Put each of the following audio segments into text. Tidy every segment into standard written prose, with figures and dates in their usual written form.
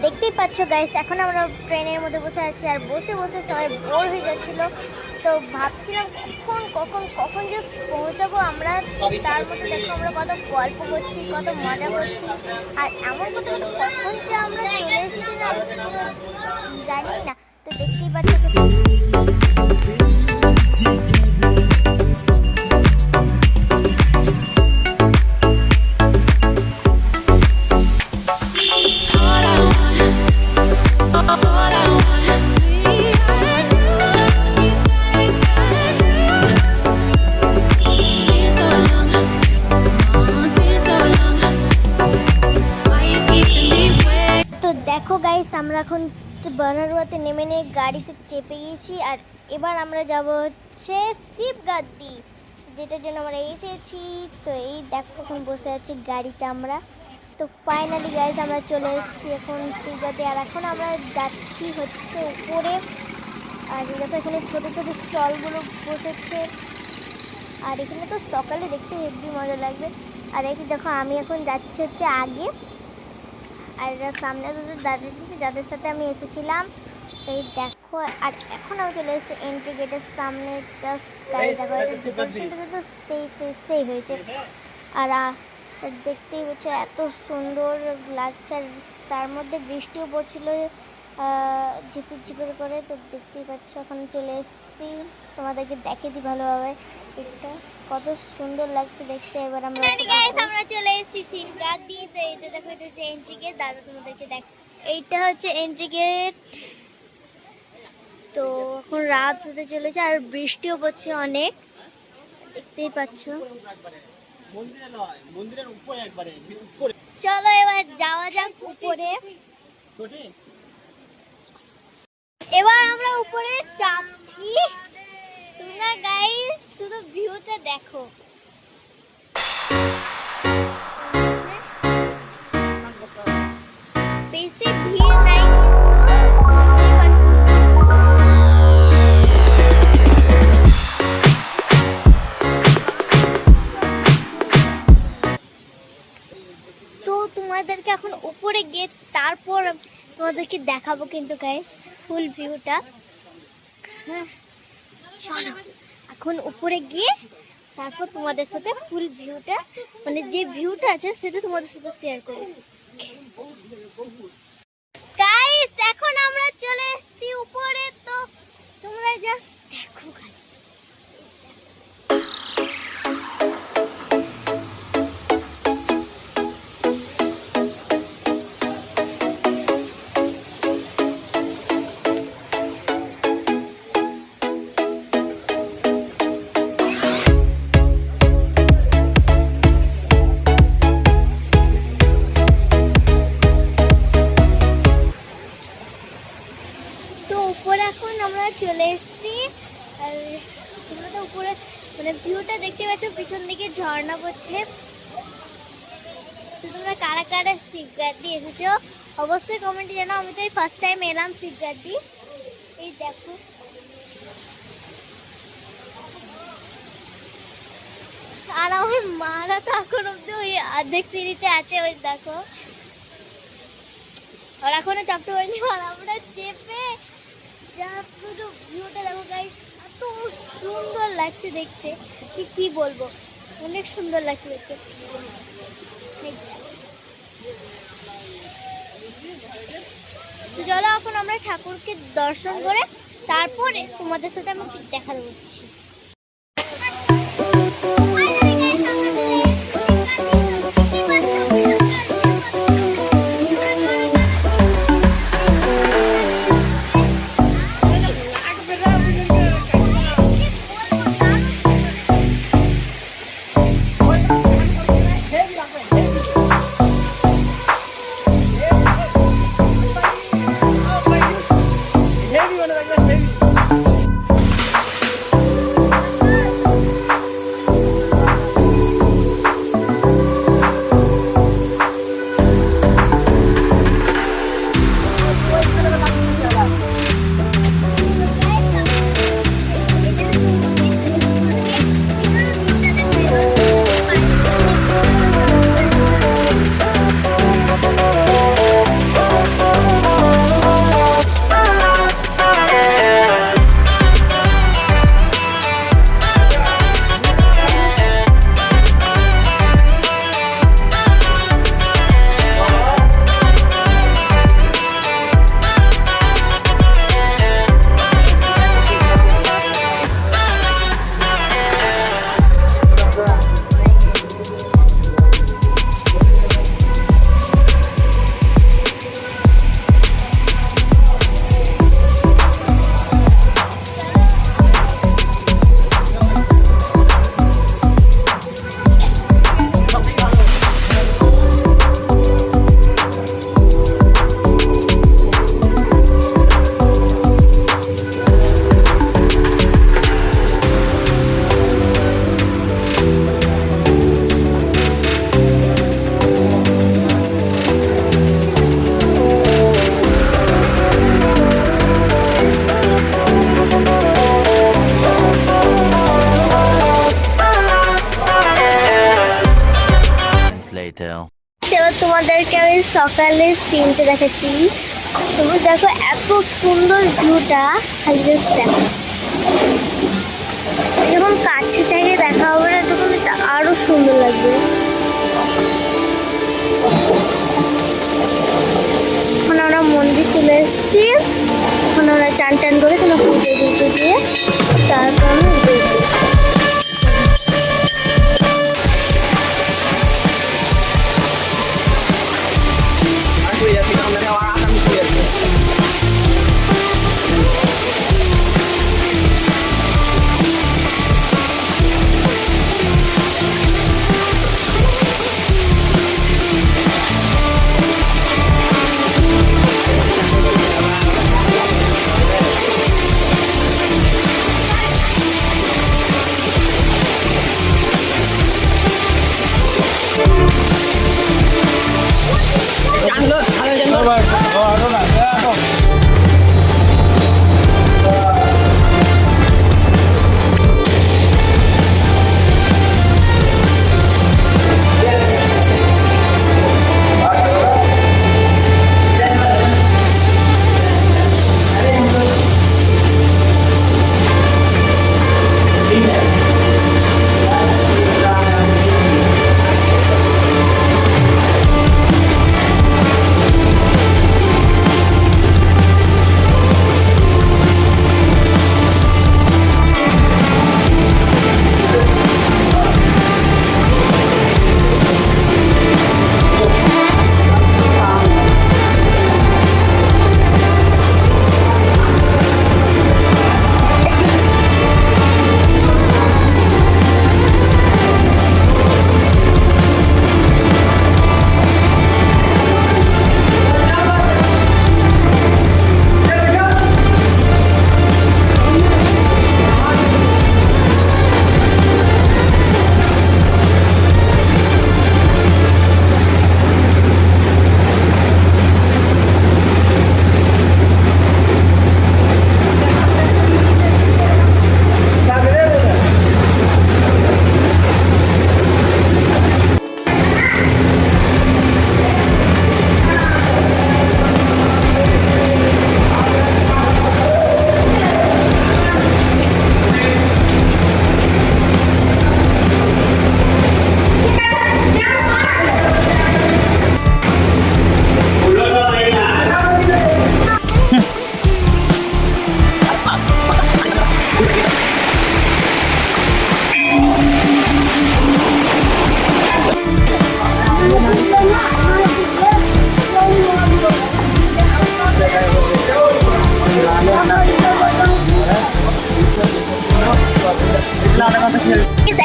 দেখতেই পাচ্ছ গাইস, এখন আমরা ট্রেনের মধ্যে বসে আছি আর বসে বসে সবাই বোর হয়ে যাচ্ছিল। তো ভাবছিলাম কখন কখন কখন যে পৌঁছাবো আমরা। তার মধ্যে দেখো আমরা কত গল্প করছি, কত মজা করছি, আর এমন কত কখন যে আমরা চলে এসেছিলাম জানি না। তো দেখতেই পাচ্ছ দেখো গাইস, আমরা এখন বানারুয়াতে নেমে নিয়ে গাড়িতে চেপে গিয়েছি আর এবার আমরা যাব হচ্ছে শিবগাদ্দি, যেটার জন্য আমরা এসেছি। তো এই দেখো এখন বসে আছি গাড়িতে আমরা। তো ফাইনালি গাইস আমরা চলে এসেছি এখন শিবগাদ্দি, আর এখন আমরা যাচ্ছি হচ্ছে উপরে। আর দেখো এখানে ছোটো ছোটো স্টলগুলো বসেছে, আর এখানে তো সকালে দেখতে হেভি মজা লাগবে। আর এই দেখো আমি এখন যাচ্ছি হচ্ছে আগে, আর সামনে দুটো দাদা ছিল যাদের সাথে আমি এসেছিলাম। তো এই দেখো, আর এখন আমি চলে এসেছি এন্ট্রি গেটের সামনে। জাস্ট গাড়ি দেখো, ডেকোরেশনটা কিন্তু সেই হয়েছে। আর দেখতেই হচ্ছে এত সুন্দর লাগছে, আর তার মধ্যে বৃষ্টিও পড়ছিল ঝিপির ঝিপির করে। তো দেখতেই পাচ্ছ এখন চলে এসেছি, তোমাদেরকে দেখে দিই ভালোভাবে এটা কত সুন্দর লাগছে দেখতে। এবার আমরা চলে এসেছি শিবগাদ্দি। তো এইটা দেখো, এটা হচ্ছে এন্ট্রি গেট। দাদা তোমাদেরকে দেখ, এইটা হচ্ছে এন্ট্রি গেট। তো এখন রাত হতে চলেছে আর বৃষ্টিও পড়ছে অনেক, দেখতেই পাচ্ছ। চলো এবার যাওয়া যাক উপরে। এবার আমরা উপরে চাপছি, তোমরা গাইস শুধু ভিউটা দেখো। বেশি ভিড় নাই, তো তোমাদেরকে এখন উপরে গিয়ে তারপর তোমাদেরকে দেখাবো কিন্তু গাইস ফুল ভিউটা। হ্যাঁ চলো এখন উপরে গিয়ে তারপর তোমাদের সাথে ফুল ভিউটা, মানে যে ভিউটা আছে সেটা তোমাদের সাথে শেয়ার করব। গাইস এখন আমরা চলে এসেছি উপরে, তো তোমরা জাস্ট দেখো গাইস। উপরে এখন আমরা চলে এসেছি, আর তোমরা তো উপরে মানে ভিউটা দেখতে পাচ্ছ, পিছন দিকে ঝর্ণা পড়ছে। তো তোমরা কারা কারা শিবগাদ্দি এসেছো অবশ্যই কমেন্টে জানাও। আমি তো এই ফার্স্ট টাইম এলাম শিবগাদ্দি। এই দেখো, আর আমার মারা তো এখন অব্দি ওই অর্ধেক সিঁড়িতে আছে, ওই দেখো। আর এখনো চাপতে পারিনি, আর আমরা চেপে জাস্ট শুধু ভিউটা দেখো গাইস, এত সুন্দর লাগছে দেখতে, কি বলবো, অনেক সুন্দর লাগছে দেখতে। তো চলো এখন আমরা ঠাকুরকে দর্শন করে তারপরে তোমাদের সাথে আমি দেখা করছি। সকালের সিনটা দেখাচ্ছি। তুমি দেখো এত সুন্দর ভিউটা, খালি জাস্ট দেখো। যখন কাছে থেকে দেখা হবে না তখন এটা আরো সুন্দর লাগবে। এখন আমরা মন্দির চলে এসেছি। এখন আমরা চান টান করে কোনো পুজো টুজো দিয়ে তারপর আমরা বেরোবো।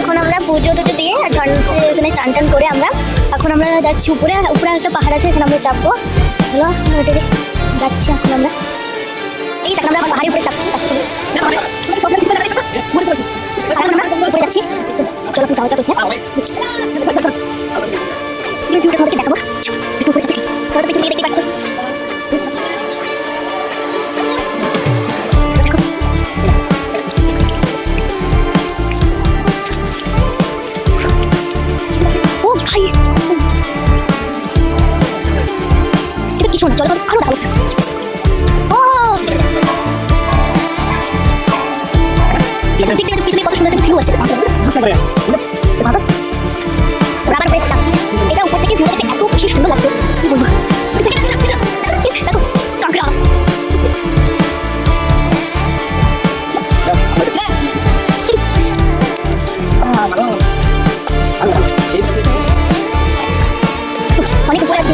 এখন আমরা পুজো টুজো দিয়ে আর এখানে চান টান করে আমরা এখন আমরা যাচ্ছি উপরে। উপরে একটা পাহাড় আছে, এখানে আমরা চাপবো। হ্যালো, ওইটাকে যাচ্ছি এখন আমরা। এই এখন আমরা পাহাড়ের উপরে চাপছি। উপরে যাচ্ছি, চলো যাওয়া যাক। তোমাদেরকে দেখাবো, দেখতে পাচ্ছ। কিছু না, চলো আরো দাও। পিছনে কত সুন্দর ভিউ আছে। এটা উপর থেকে ভিউ এত বেশি সুন্দর লাগছে, কি বলবো। দেখো কাঁকড়া, অনেক উপরে আছে।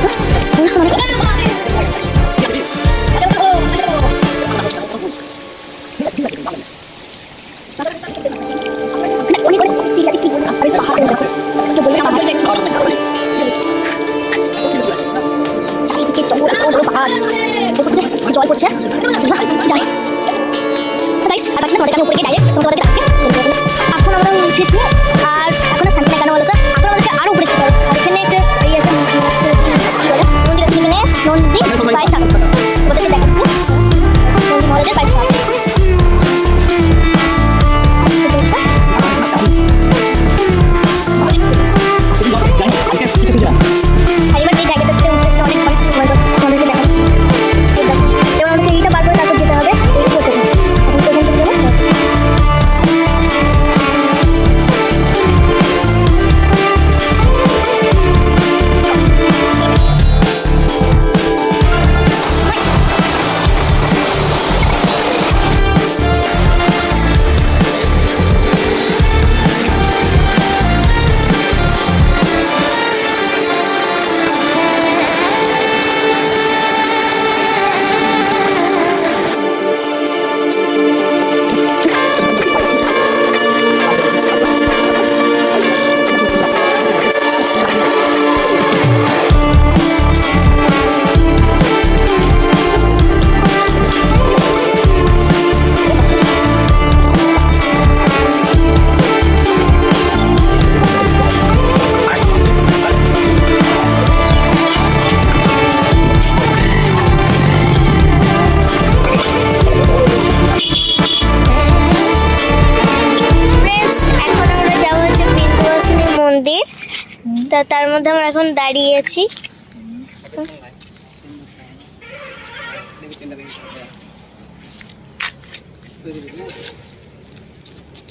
তার মধ্যে আমরা এখন দাঁড়িয়ে আছি।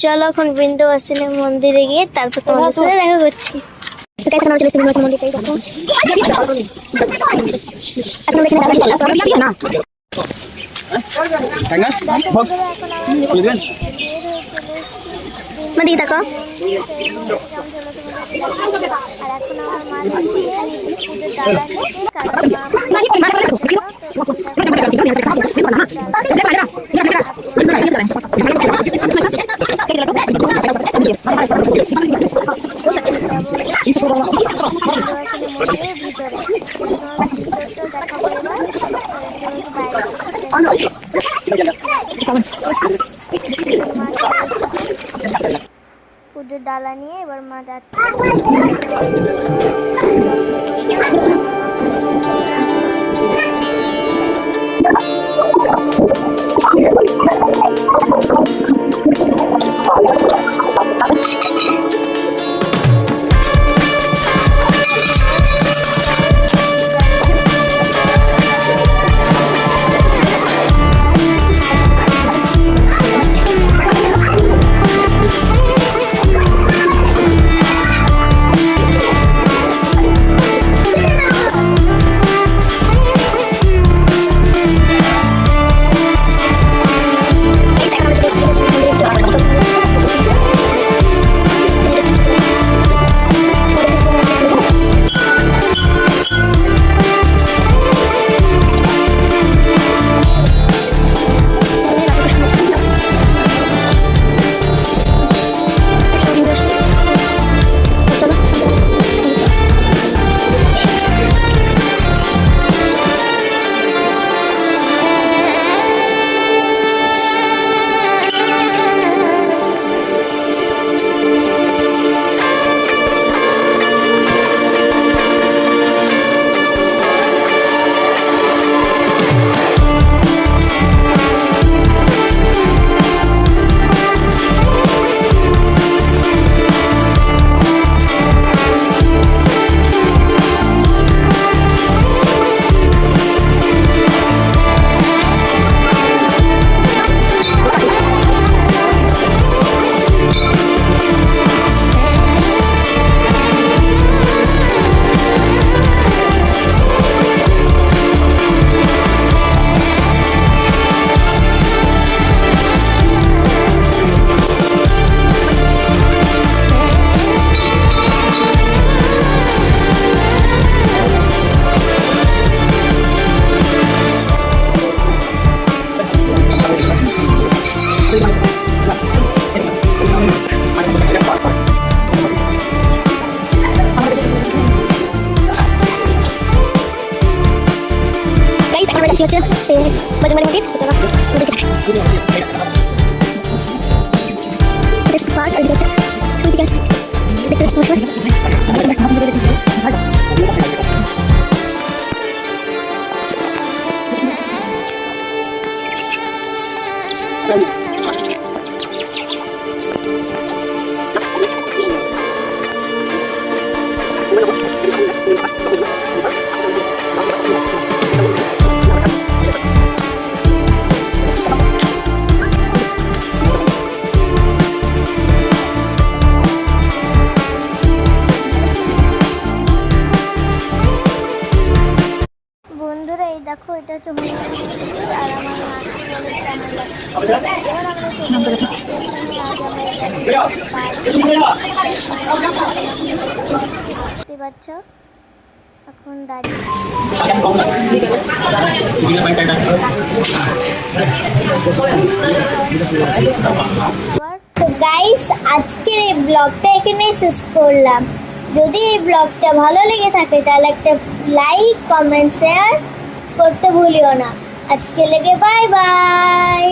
চলো এখন বৃন্দাবন মন্দিরে গিয়ে তারপর তোমাদের সাথে দেখা করছি। মন্দির দেখো পুজোর ডালা নিয়ে এবার মা যাচ্ছে। বন্ধুরা এই দেখো এটা হচ্ছে হনুমান মন্দির আর আমার মাকে বলে কেমন লাগছে। এবার আমরা দেখতে পাচ্ছ এখন দাঁড়িয়ে তো গাইস আজকের এই ব্লগটা এখানেই শেষ করলাম। যদি এই ব্লগটা ভালো লেগে থাকে তাহলে একটা লাইক কমেন্ট শেয়ার করতে ভুলিও না। আজকে লেগে বাই বাই।